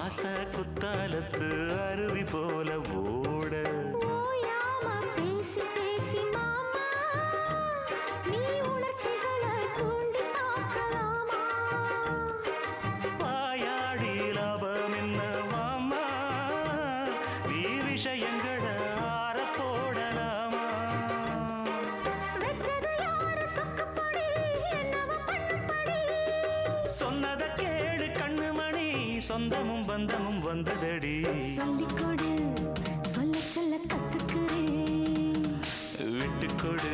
ஆச குத்தாலத்து அருவி போல ஓட ஓயாம பேசி பேசி மாமா நீ உணர்ச்சிகளை தூண்டி பார்க்கலாமா வாயாடி லாபம் என்ன வாமா நீ விஷயங்களை ஆற போடலாமா வெச்சது யாரு சொக்கப்படி என்னவ பண்ணும்படி சொன்னத கேளு கண்ணுமணி சொந்தமும் பந்தமும் வந்ததடி சொல்லிக்கொடு சொல்ல சொல்ல கத்துக்கிறேன் விட்டுக்கொடு